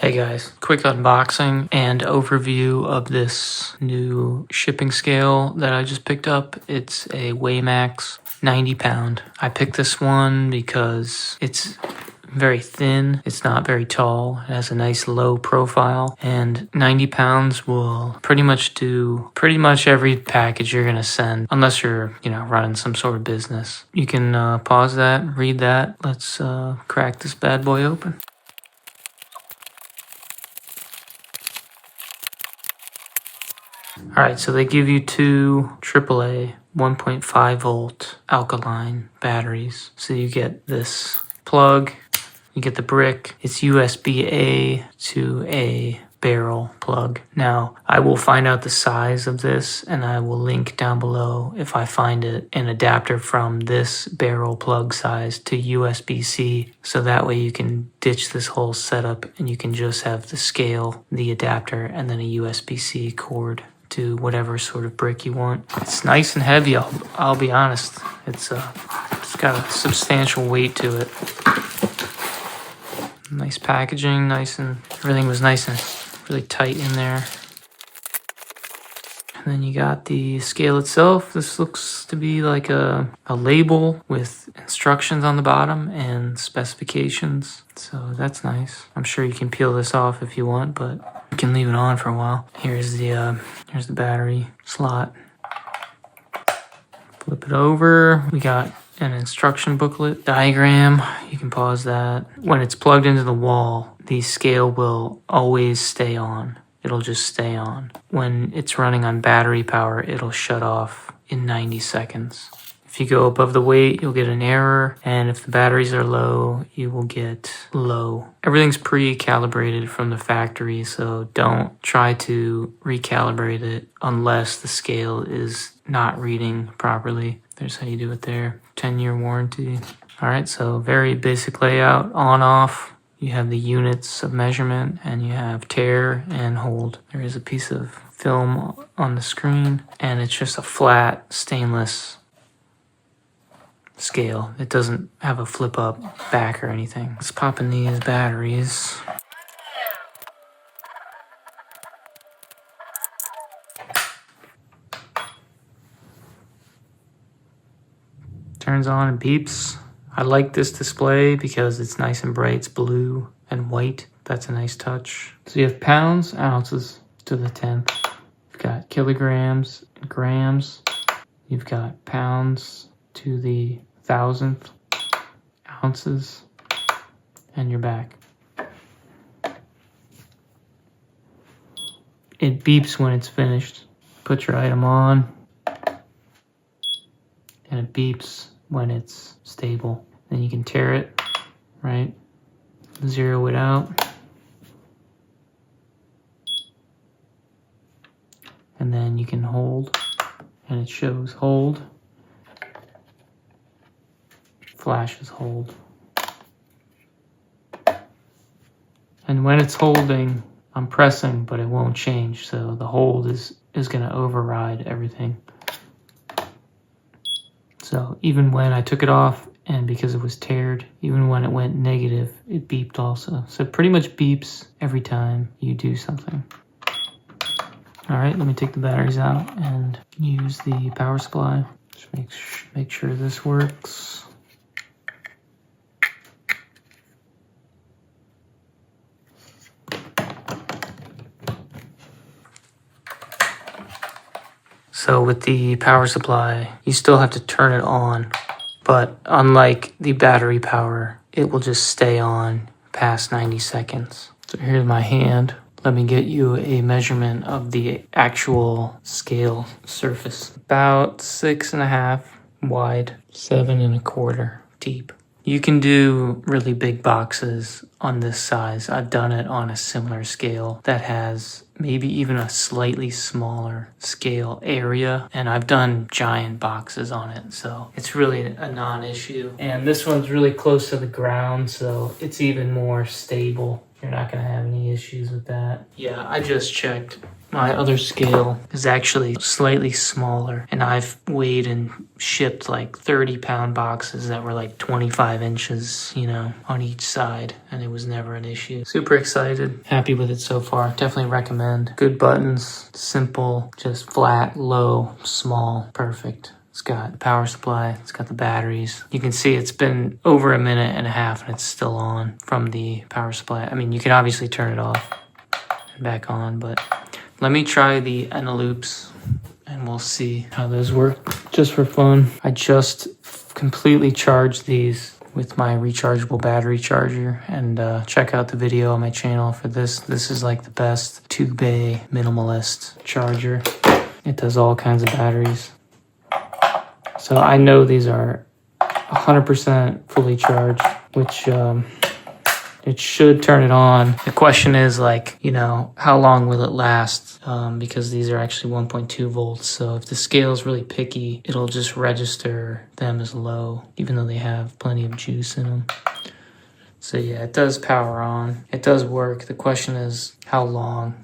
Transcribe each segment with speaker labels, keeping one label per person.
Speaker 1: Hey guys, quick unboxing and overview of this new shipping scale that I just picked up. It's a Weighmax 90 pound. I picked this one because it's very thin, it's not very tall, it has a nice low profile, and 90 pounds will pretty much do pretty much every package you're gonna send, unless you're, running some sort of business. You can pause that, read that. Let's crack this bad boy open. Alright, so they give you two AAA 1.5 volt alkaline batteries. So you get this plug, you get the brick. It's USB-A to a barrel plug. Now, I will find out the size of this and I will link down below, if I find it, an adapter from this barrel plug size to USB-C. So that way you can ditch this whole setup and you can just have the scale, the adapter, and then a USB-C cord to whatever sort of brick you want. It's nice and heavy, I'll be honest. It's got a substantial weight to it. Nice packaging, everything was nice and really tight in there. And then you got the scale itself. This looks to be like a label with instructions on the bottom and specifications. So that's nice. I'm sure you can peel this off if you want, but you can leave it on for a while. Here's the battery slot. Flip it over. We got an instruction booklet, diagram. You can pause that. When it's plugged into the wall, the scale will always stay on. It'll just stay on. When it's running on battery power, it'll shut off in 90 seconds. If you go above the weight, you'll get an error, and if the batteries are low, you will get low. Everything's pre-calibrated from the factory, so don't try to recalibrate it unless the scale is not reading properly. There's how you do it there. 10-year warranty. All right, so very basic layout, on, off. You have the units of measurement, and you have tear and hold. There is a piece of film on the screen, and it's just a flat stainless scale. It doesn't have a flip up back or anything. Let's pop in these batteries. Turns on and beeps. I like this display because it's nice and bright. It's blue and white. That's a nice touch. So you have pounds, ounces to the 10th. You've got kilograms and grams. You've got pounds to the 1000th, ounces, and you're back. It beeps when it's finished. Put your item on, and it beeps when it's stable. Then you can tear it, right? Zero it out. And then you can hold, and it shows hold. Flashes hold. And when it's holding, I'm pressing, but it won't change. So the hold is going to override everything. So even when I took it off, and because it was teared, even when it went negative, it beeped also. So it pretty much beeps every time you do something. All right, let me take the batteries out and use the power supply. Just make sure this works. So with the power supply, you still have to turn it on, but unlike the battery power, it will just stay on past 90 seconds. So here's my hand. Let me get you a measurement of the actual scale surface. About 6.5 wide, 7.25 deep. You can do really big boxes on this size. I've done it on a similar scale that has maybe even a slightly smaller scale area, and I've done giant boxes on it, so it's really a non-issue. And this one's really close to the ground, so it's even more stable. You're not going to have any issues with that. Yeah, I just checked. My other scale is actually slightly smaller, and I've weighed and shipped like 30-pound boxes that were like 25 inches, on each side, and it was never an issue. Super excited. Happy with it so far. Definitely recommend. Good buttons, simple, just flat, low, small, perfect. It's got the power supply, it's got the batteries. You can see it's been over a minute and a half and it's still on from the power supply. I mean, you can obviously turn it off and back on, but let me try the loops and we'll see how those work just for fun. I just completely charged these with my rechargeable battery charger, and check out the video on my channel for this. This is like the best 2-bay minimalist charger. It does all kinds of batteries. So I know these are 100% fully charged, which it should turn it on. The question is how long will it last? Because these are actually 1.2 volts. So if the scale is really picky, it'll just register them as low, even though they have plenty of juice in them. So yeah, it does power on. It does work. The question is how long?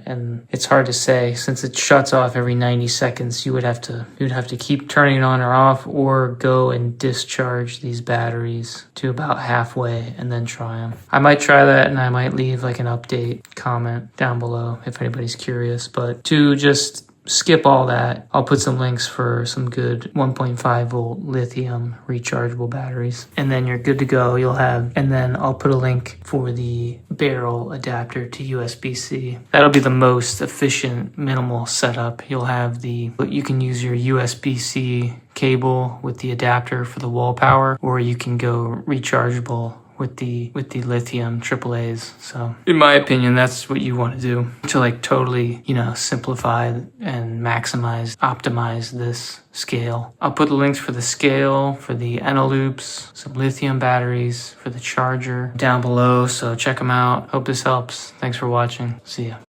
Speaker 1: And it's hard to say since it shuts off every 90 seconds. You'd have to keep turning it on or off, or go and discharge these batteries to about halfway and then try them. I might try that, and I might leave like an update comment down below if anybody's curious. But to just skip all that, I'll put some links for some good 1.5 volt lithium rechargeable batteries, and then you're good to go. And then I'll put a link for the barrel adapter to USB-C. That'll be the most efficient, minimal setup. You can use your USB-C cable with the adapter for the wall power, or you can go rechargeable with the lithium AAAs. So in my opinion, that's what you want to do to totally, simplify and optimize this scale. I'll put the links for the scale, for the loops, some lithium batteries, for the charger down below. So check them out. Hope this helps. Thanks for watching. See ya.